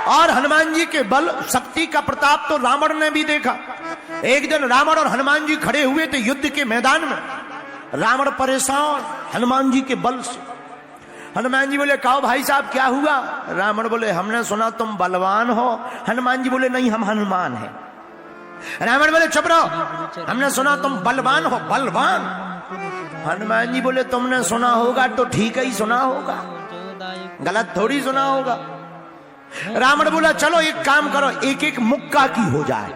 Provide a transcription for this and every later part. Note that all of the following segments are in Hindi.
और हनुमान जी के बल शक्ति का प्रताप तो रावण ने भी देखा। एक दिन रावण और हनुमान जी खड़े हुए थे युद्ध के मैदान में। रावण परेशान हनुमान जी के बल से। हनुमान जी बोले कहो भाई साहब क्या हुआ? रावण बोले हमने सुना तुम बलवान हो। हनुमान जी बोले नहीं हम हनुमान हैं। रावण बोले चुप रहो, हमने सुना तुम बलवान हो। बलवान? हनुमान जी बोले तुमने सुना होगा तो ठीक ही सुना होगा, गलत थोड़ी सुना होगा। रावण बोला चलो एक काम करो, एक एक मुक्का की हो जाए,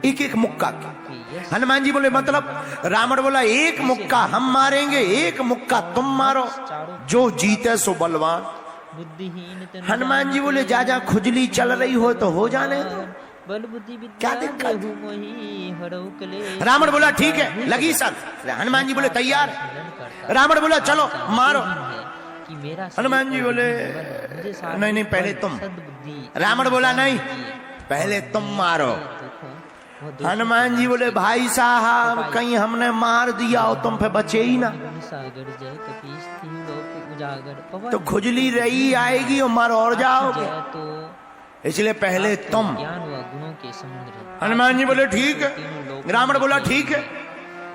एक एक मुक्का की। हनुमान जी बोले मतलब? रावण बोला एक मुक्का हम मारेंगे, एक मुक्का तुम मारो, जो जीते सो बलवान। हनुमान जी बोले जा जा खुजली चल रही हो तो हो जाने दो, क्या दिक्कत? रावण बोला ठीक है लगी सर। हनुमान जी बोले तैयार। रावण बोला चलो मारो। हनुमान जी बोले नहीं नहीं पहले तुम। रावण बोला नहीं पहले तुम मारो। हनुमान जी बोले भाई साहब कहीं हमने मार दिया हो तुम पे बचे ही ना, तो खुजली रही आएगी और मर और जाओगे, इसलिए पहले तुम। हनुमान जी बोले ठीक है। रावण बोला ठीक है।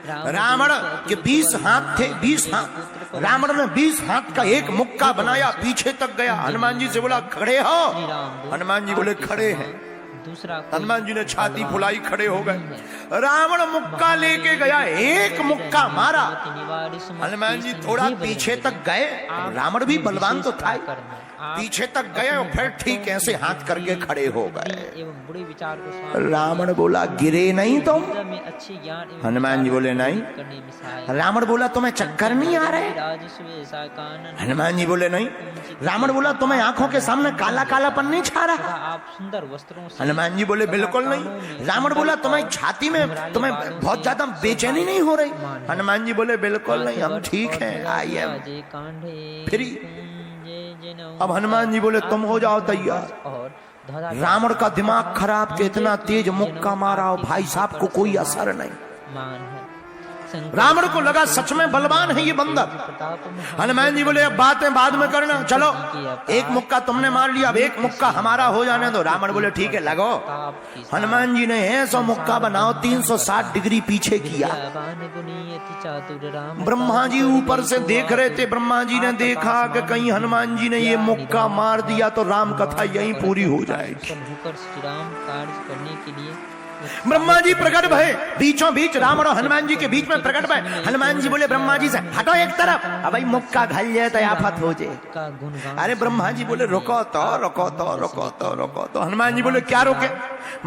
रावण के 20 हाथ थे, 20 हाथ। रावण ने 20 हाथ का एक मुक्का बनाया, पीछे तक गया। हनुमान जी से बोला खड़े हो? हनुमान जी बोले खड़े हैं। हनुमान जी ने छाती फुलाई, खड़े हो गए। रावण मुक्का लेके गया, एक मुक्का मारा। हनुमान जी थोड़ा पीछे तक गए, रावण भी बलवान तो था, पीछे तक गए और फिर ठीक ऐसे हाथ करके खड़े हो गए। रावण बोला गिरे नहीं तुम? हनुमान जी बोले नहीं। रावण बोला तुम्हें चक्कर नहीं आ रहे? हनुमान जी बोले नहीं। रावण बोला तुम्हें आंखों के सामने काला कालापन नहीं छा रहा? हनुमान जी बोले बिल्कुल नहीं। रावण बोला तुम्हें छाती में तुम्हें बहुत ज्यादा बेचैनी नहीं हो रही? हनुमान जी बोले बिल्कुल नहीं, हम ठीक हैं, आई एम फ्री। अब हनुमान जी बोले तुम हो जाओ तैयार। रावण का दिमाग खराब के इतना तेज मुक्का मारा और भाई साहब को कोई असर नहीं। रावण को लगा सच में बलवान है ये बंदर। हनुमान जी बोले अब बातें बाद में करना, चलो एक मुक्का तुमने मार लिया, अब एक मुक्का हमारा हो जाने दो। रावण बोले ठीक है लगो। हनुमान जी ने ऐसा मुक्का बनाओ 360 डिग्री पीछे किया। ब्रह्मा जी ऊपर से देख रहे थे। ब्रह्मा जी ने देखा कि कहीं हनुमान जी ने ये मुक्का मार दिया तो राम कथा यहीं पूरी हो जाएगी। ब्रह्मा जी प्रकट भय, बीचों बीच रावण और हनुमान जी के बीच में प्रकट भय। हनुमान जी बोले ब्रह्मा जी से हटो एक तरफ, अब भाई मुक्का घल जाए तो आफत हो जाए। अरे ब्रह्मा जी बोले रुको तो रुको तो रुको तो रुको तो। हनुमान जी बोले क्या रोके?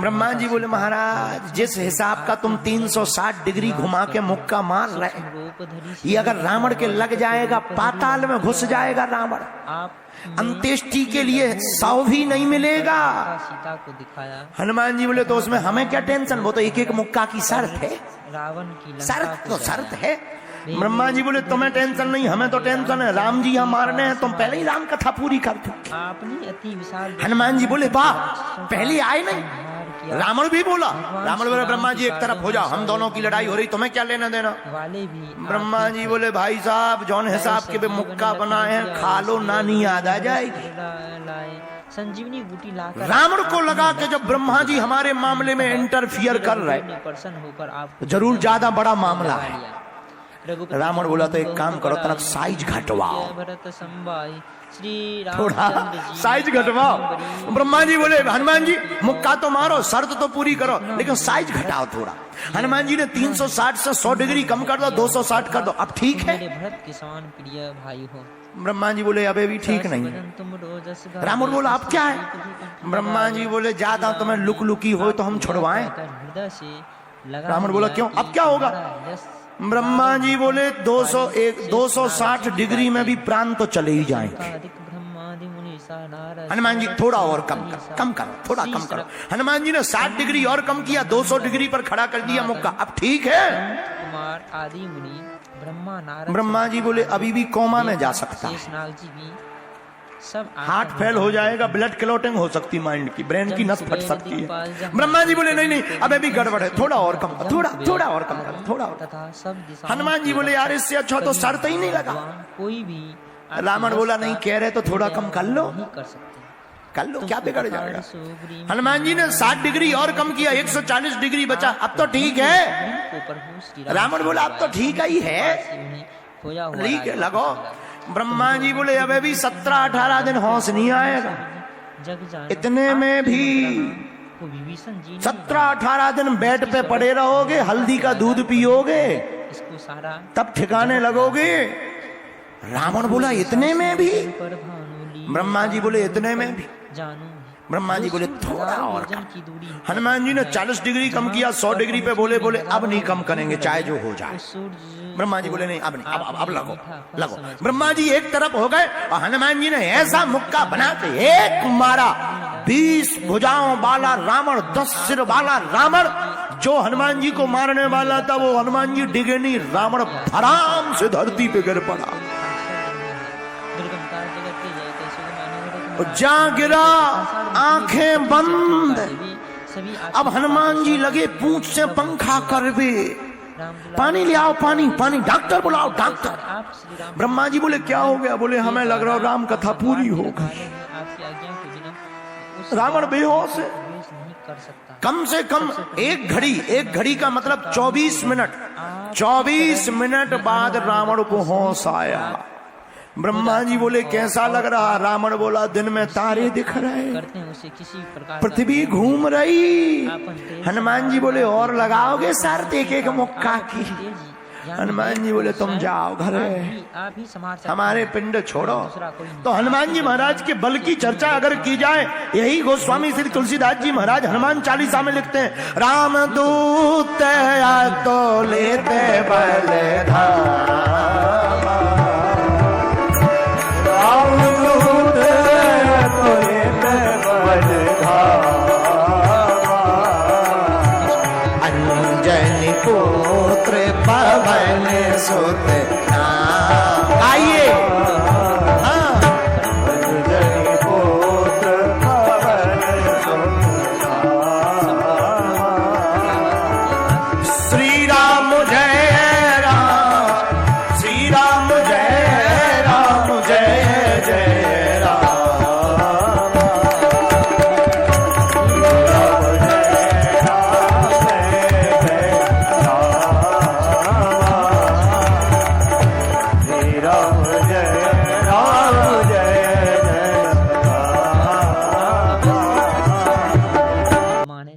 ब्रह्मा जी बोले महाराज जिस हिसाब का तुम 360 डिग्री घुमा के मुक्का मार रहे, ये अगर रावण के लग जाएगा पाताल में घुस जाएगा रावण, अंत्येष्टि के लिए 100 भी नहीं मिलेगा। हनुमान जी बोले तो उसमें हमें क्या टेंशन, वो तो एक एक मुक्का की शर्त है। शर्त तो शर्त है। ब्रह्मा जी बोले तुम्हें टेंशन नहीं, हमें तो टेंशन है, राम जी यहाँ मारने हैं, तुम पहले ही राम कथा पूरी कर दो। हनुमान जी बोले वाह पहले आए नहीं। रावण भी बोला, रावण बोले ब्रह्मा जी एक तरफ हो जाओ, हम दोनों की लड़ाई हो रही, तुम्हें क्या लेना देना? ब्रह्मा जी बोले भाई साहब जौन हिसाब के भी मुक्का बनाए हैं खा लो, नानी याद आ जाएगी। संजीवनी बूटी लाकर रावण को लगा कि जब ब्रह्मा जी हमारे मामले में इंटरफियर कर रहे तो जरूर ज्यादा बड़ा मामला है। रावण बोला तो एक काम करो तनक साइज घटवाओ, थोड़ा साइज घटवाओ। ब्रह्मा जी बोले हनुमान जी मुक्का तो मारो, शर्त तो पूरी करो, लेकिन साइज घटाओ थोड़ा। हनुमान जी ने 360 से 100 डिग्री कम कर दो, 260 कर दो, अब ठीक है? ब्रह्मा जी बोले अबे भी ठीक नहीं। रावण बोला अब क्या है? ब्रह्मा जी बोले ज्यादा तुम्हें लुक लुकी हो तो हम छुड़वाएं। रावण बोला क्यों, अब क्या होगा? ब्रह्मा जी बोले 260 डिग्री में भी प्राण तो चले ही जाएंगे। हनुमान जी थोड़ा और कम करो, थोड़ा कम करो। हनुमान जी ने 60 डिग्री और कम किया, 200 डिग्री पर खड़ा कर दिया मुक्का, अब ठीक है? ब्रह्मा जी बोले अभी भी कोमा में जा सकता है, हार्ट फेल हो जाएगा, ब्लड क्लॉटिंग हो सकती, माइंड की ब्रेन की नस फट सकती है। ब्रह्मा जी बोले नहीं नहीं अबे भी गड़बड़ है, थोड़ा और कम, थोड़ा और कम करो, थोड़ा और। हनुमान जी बोले यार इससे अच्छा तो शर्त ही नहीं लगा। कोई भी रावण बोला नहीं कह रहे तो थोड़ा कम कर लो, कर लो, क्या बिगड़ जाएगा। हनुमान जी ने 60 डिग्री और कम किया, 140 डिग्री बचा, अब तो ठीक है। रावण बोला अब तो ठीक ही है, ठीक है लगो। ब्रह्मा जी बोले अब भी 17-18 दिन होश नहीं आएगा। इतने में भी 17-18 दिन बेड पे पड़े रहोगे, हल्दी का दूध पियोगे, तब ठिकाने लगोगे। रावण बोला इतने में भी? ब्रह्मा जी बोले इतने में भी। ब्रह्मा जी बोले थोड़ा और कम। हनुमान जी ने 40 डिग्री कम किया, 100 डिग्री पे बोले अब नहीं कम करेंगे, चाहे जो हो जाए। ब्रह्मा जी बोले नहीं अब नहीं, अब लगो। ब्रह्मा जी एक तरफ हो गए और हनुमान जी ने ऐसा मुक्का बना के एक मारा, 20 भुजाओं वाला रावण, 10 सिर वाला रावण। जो हनुमान जी को मारने वाला था वो हनुमान जी डिगे नहीं, रावण आराम से धरती पे गिर पड़ा, जा गिरा, आंखें बंद। अब हनुमान जी लगे पूंछ से पंखा करवे, पानी ले आओ, पानी, डॉक्टर बुलाओ, डॉक्टर। ब्रह्मा जी बोले क्या हो गया? बोले हमें लग रहा राम कथा पूरी हो गई। रावण बेहोश है। कम से कम एक घड़ी का मतलब 24 मिनट, 24 मिनट बाद रावण को होश आया। ब्रह्मा जी बोले कैसा लग रहा? रावण बोला दिन में तारे दिख रहे, पृथ्वी घूम रही। हनुमान जी बोले और लगाओगे सर एक मुक्का की? हनुमान जी बोले तुम जाओ घर, हमारे पिंड छोड़ो। तो हनुमान जी महाराज के बल की चर्चा अगर की जाए, यही गोस्वामी श्री तुलसीदास जी महाराज हनुमान चालीसा में लिखते हैं, राम दूत तो लेते बल धामा, राम दूत तो लेते बल धामा, अंजनी पुत्र पवन सुत नाम। आइए अंजनी पुत्र पवन सुत नाम। श्री राम जय राम, श्री राम जय राम, जय जय राम।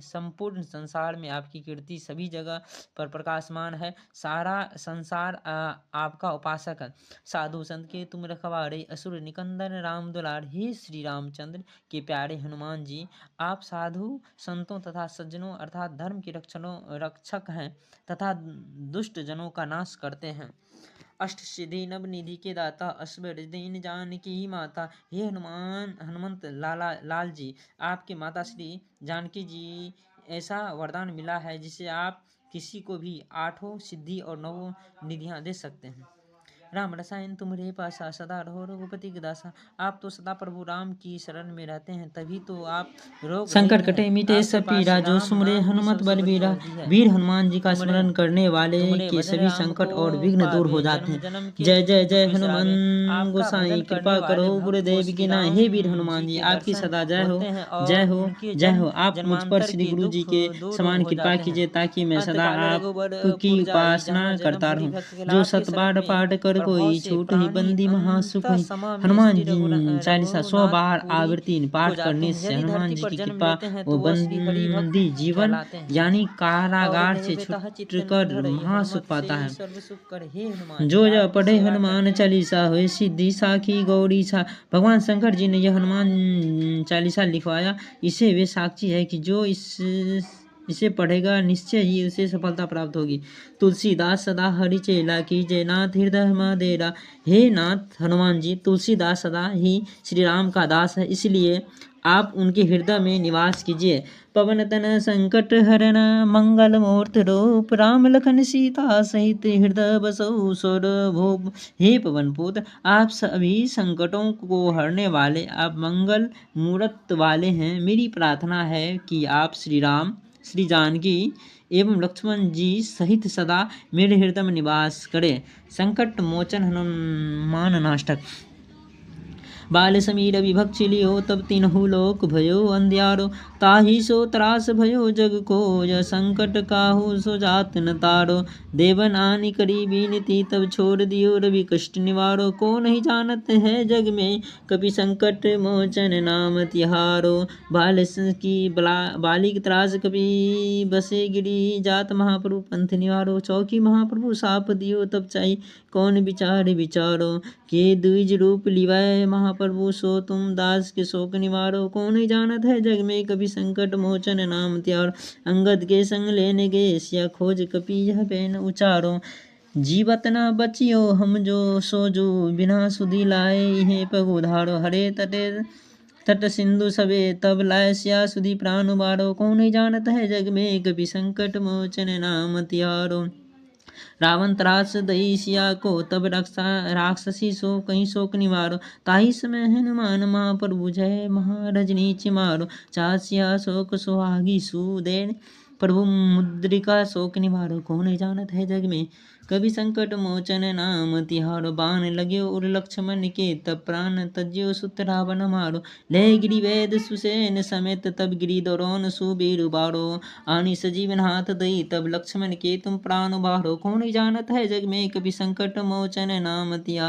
संपूर्ण संसार में आपकी कीर्ति सभी जगह पर प्रकाशमान है। सारा संसार आपका उपासक है। साधु संत के तुम रखवारे, असुर निकंदन राम दुलार। हे श्री रामचंद्र के प्यारे हनुमान जी, आप साधु संतों तथा सज्जनों अर्थात धर्म के रक्षक हैं तथा दुष्ट जनों का नाश करते हैं। अष्ट सिद्धि नव निधि के दाता, अश्वर दीन जानकी माता। हे हनुमंत लाल जी, आपके माता श्री जानकी जी ऐसा वरदान मिला है जिसे आप किसी को भी 8 सिद्धि और 9 निधियां दे सकते हैं। राम रसायन तुम्हारे पासा, सदा रहो रघुपति के दासा। आप तो सदा प्रभु राम की शरण में रहते हैं, तभी तो आप रोग संकट कटे मिटे सब पीड़ा। जो सुमरे हनुमत बलबीरा, वीर हनुमान जी का स्मरण करने वाले के सभी संकट और विघ्न दूर हो जाते हैं। जय जय जय हनुमान गोसाई, कृपा करो गुरुदेव की नाई। हे वीर हनुमान जी, आपकी सदा जय हो, जय हो, जय हो। आप मुझ पर श्री गुरु जी के समान कृपा कीजिए ताकि मैं सदा आपकी उपासना करता रहूं। जो सतबार पाठ कर कोई छूट ही बंदी महासुख। हनुमान जी चालीसा 100 बार आवृत्ति पाठ करने से हनुमान जी की कृपा वो बंदी जीवन यानी कारागार से छूटकर महासुख पाता है। जो जब पढ़े हनुमान चालीसा हुए सिद्धि साखी गौरी सा। भगवान शंकर जी ने यह हनुमान चालीसा लिखवाया, इसे वे साक्षी है कि जो इसे पढ़ेगा निश्चय ही उसे सफलता प्राप्त होगी। तुलसीदास सदा हरि चेला की जय, नाथ हृदय मदेरा। हे नाथ हनुमान जी, तुलसीदास सदा ही श्री राम का दास है, इसलिए आप उनके हृदय में निवास कीजिए। पवन तन संकट हरण मंगल मूर्ति रूप, राम लखन सीता सहित हृदय बसौ सुर भूप। हे पवन पुत्र, आप सभी संकटों को हरने वाले, आप मंगल मूर्त वाले हैं। मेरी प्रार्थना है कि आप श्री राम, श्री जानकी एवं लक्ष्मण जी सहित सदा मेरे हृदय में निवास करें। संकट मोचन हनुमान नाष्टक। बाल समीर विभक्ष लियो तब तीनहु लोक भयो अंधियारो ताहि सो त्रास भयो जग को य संकट काहू सो जात न तारो देवन आनि करी बीनती तब छोड़ दियो रवि कष्ट निवारो को नहीं जानत है जग में कपि संकट मोचन नाम तिहारो बालिक त्रास कपि बसे गिरी जात महाप्रभु पंथ निवारो चौकी महाप्रभु साप दियो तब चाही कौन विचारो के द्विज रूप लिवाए महाप्रभु सो तुम दास के शोक निवारो कौन ही जानत है जग में कभी संकट मोचन नाम त्यार अंगद के संग लेने गए सिया खोज कपि यह बैन उचारो जीवत न बचियो हम जो सोजू बिना सुधी लाए इहे पग उधारो हरे तट सिंधु सबे तब लाए सिया सुधी प्राण उबारो कौन ही जानत है जग में कभी संकट मोचन नाम त्यारो रावण त्रास दई सिया को तब राक्षसी सो कहीं शोक निवारो ताहि समय हनुमान महाप्रभु जय महारजनी चिमारो चासिया शोक सुहागी सुदेन प्रभु मुद्रिका शोक निवारो कौन नहीं जानत है जग में कभी संकट मोचन नाम तिहारो बाण लग्यो उर लक्ष्मण के तब प्राण तज्यो सुत रावण मारो ले गिरी वैद सुसेन समेत तब गिरी दौरोन सुबीर बारो आनी सजीवन हाथ दई तब लक्ष्मण के तुम प्राण बारो कौन जानत है जग में कभी संकट मोचन नाम तिहारो।